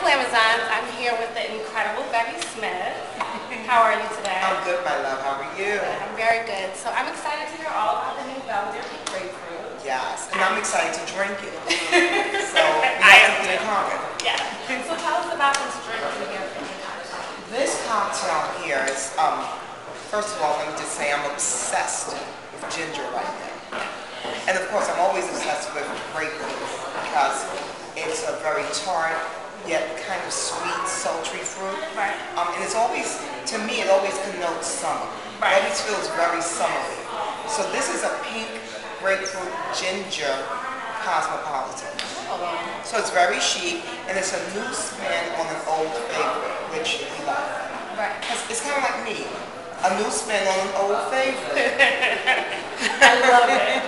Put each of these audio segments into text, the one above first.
Amazons. I'm here with the incredible Bevy Smith. How are you today? I'm good, my love. How are you? Good. I'm very good. So I'm excited to hear all about the new Belvedere Grapefruit. Yes, and I'm excited to drink it. So we have something in common. Yeah. So tell us about this drink and your favorite cocktail. This cocktail here is, first of all, let me just say I'm obsessed with ginger right now. And of course, I'm always obsessed with grapefruit because it's a very tart, yet kind of sweet, sultry fruit. Right. And it's always, to me, it always connotes summer. Right. It always feels very summery. So this is a pink grapefruit ginger cosmopolitan. Oh, wow. So it's very chic, and it's a new spin on an old favorite, which we love. Right. It's kind of like me, a new spin on an old favorite. I love it.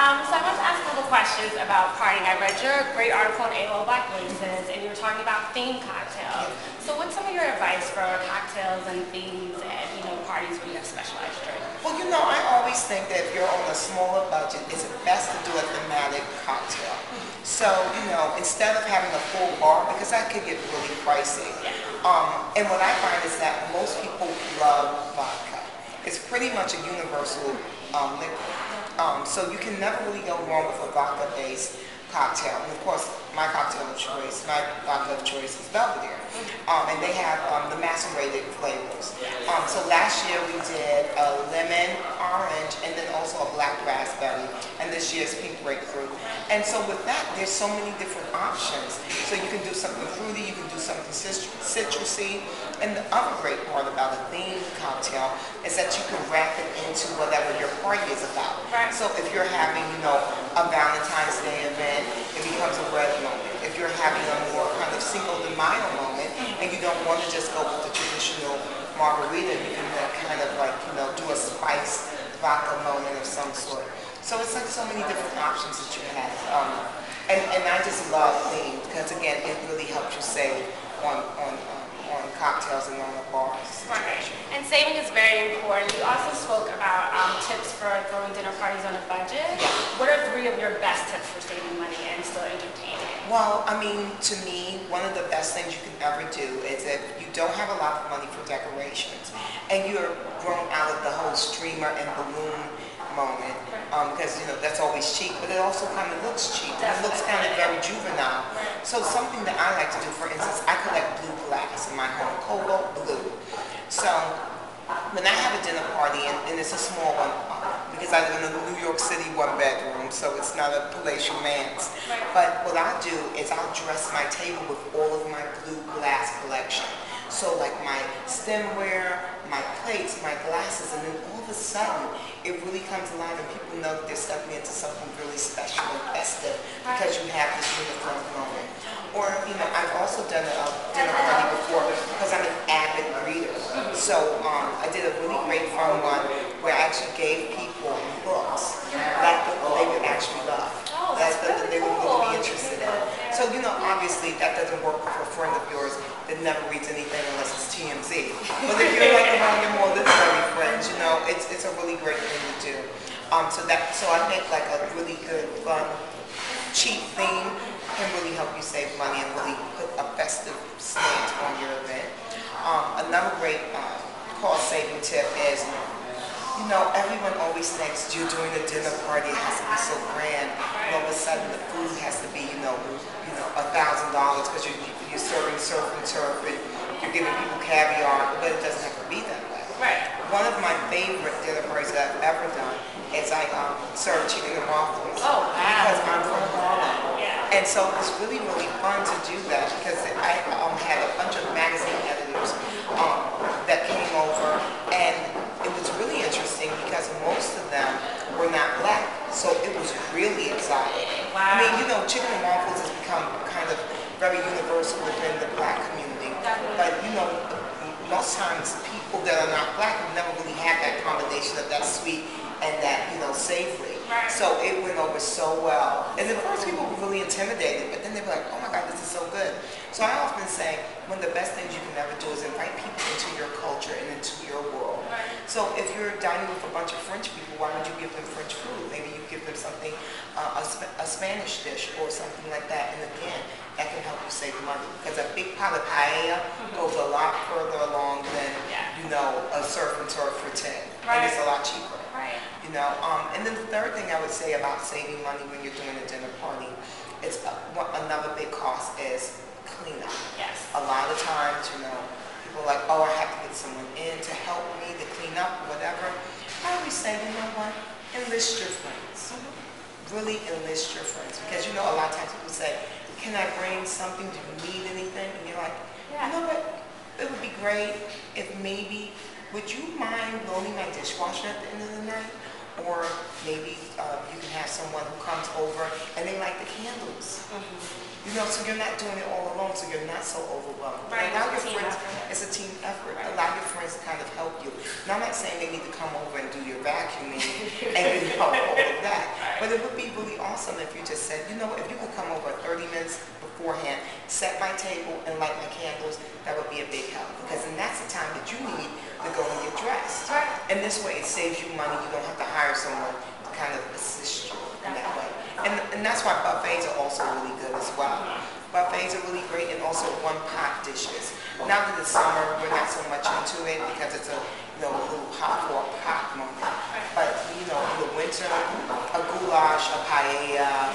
So I want to ask a couple questions about partying. I read your great article on AOL Black Voices, and you were talking about themed cocktails. So what's some of your advice for cocktails and themes and parties where you have specialized drinks? Well, I always think that if you're on a smaller budget, it's best to do a thematic cocktail. So, instead of having a full bar, because that could get really pricey. And what I find is that most people love vodka. It's pretty much a universal liquor. So you can never really go wrong with a vodka-based cocktail. And of course, my vodka of choice is Belvedere. And they have the macerated flavors. So last year we did a lemon, orange, and then also a black raspberry. And this year's pink grapefruit. And so with that, there's so many different options. So you can do something fruity, you can do something citrusy. And the other great part about a themed cocktail is that you can wrap it into whatever your party is about. Right. So if you're having, a Valentine's Day event, it becomes a red moment. If you're having a more kind of Cinco de Mayo moment, and you don't want to just go with the traditional margarita, you can kind of do a spiced vodka moment of some sort. So it's like so many different options that you have. And I just love themes because again, it really helps you save on cocktails and on a bar situation. Right. And saving is very important. You also spoke about tips for throwing dinner parties on a budget. Yeah. What are 3 of your best tips for saving money and still entertaining? Well, to me, one of the best things you can ever do is if you don't have a lot of money for decorations and you're grown out of the whole streamer and balloon moment, because that's always cheap, but it also kind of looks cheap. And it looks kind of very juvenile. So something that I like to do, for instance, I collect blue glass in my home, cobalt blue. So when I have a dinner party, and it's a small one, because I live in a New York City 1-bedroom, so it's not a palatial manse. But what I'll do is I'll dress my table with all of my blue glass collection. So like my stemware, my plates, my glasses, and then all of a sudden, it really comes alive and people know that they're stepping into something really special and festive because you have this uniform moment. Or, I've also done a dinner party before because I'm an avid reader. So I did a really great fun one where I actually gave people books that they would actually love. That they would really be interested in. So, obviously that doesn't work for a friend of yours that never reads anything unless it's TMZ. But if you're like around your more literary friends, it's a really great thing to do. So I think like a really good, fun, cheap theme can really help you save money and really put a festive slant on your event. Another great cost-saving tip is, everyone always thinks you're doing a dinner party, it has to be so grand. And all of a sudden the food has to be, $1,000 because you're serving surf and turf and you're giving people caviar, but it doesn't have to be that way. Right. One of my favorite dinner parties that I've ever done is I serve chicken and waffles. Oh, wow. Because I'm from Harlem. Yeah. And so it's really, really fun to do that because I had a bunch of magazine editors that came over, and it was really interesting because most of them were not black. So it was really exciting. Wow. I mean, chicken and waffles has become kind of very universal within the black community. But, most times people that are not black have never really had that combination of that sweet and that, savory. Right. So it went over so well. And at first people were really intimidated, but then they were like, oh my God, this is so good. So I often say, one of the best things you can ever do is invite people into your culture and into your world. Right. So if you're dining with a bunch of French people, why would you give them French food? Maybe you give them something, a Spanish dish or something like that. And again, that can help you save money. Because a big pot of paella goes a lot further along than, you know, a surf and turf for 10. And it's a lot cheaper. Right. You know, and then the third thing I would say about saving money when you're doing a dinner party is another big cost is cleanup. Yes. A lot of times, you know, people are like, oh, I have to get someone in to help me to clean up, whatever. I always say, you know what? Enlist your friends. Really enlist your friends. Because, you know, a lot of times people say, can I bring something? Do you need anything? And you're like, you know what? It would be great if maybe, would you mind loaning my dishwasher at the end of the night? Or maybe you can have someone who comes over and they light the candles. You know, so you're not doing it all alone, so you're not so overwhelmed. Right, Allow your it's a team friends, effort. it's a team effort. Right. Allow your friends to kind of help you. Now, I'm not saying they need to come over and do your vacuuming and you know, all of that. But it would be really awesome if you just said, you know, if you could come over 30 minutes beforehand, set my table and light my candles, that would be a big help. Because then that's the time that you need to go and get dressed. Right. And this way it saves you money. You don't have to hire someone to kind of assist you in that way. And that's why buffets are also really good as well. Buffets are really great, and also one-pot dishes. Now that it's summer, we're not so much into it because it's a little hot for a pot moment. But you know, in the winter, a goulash, a paella,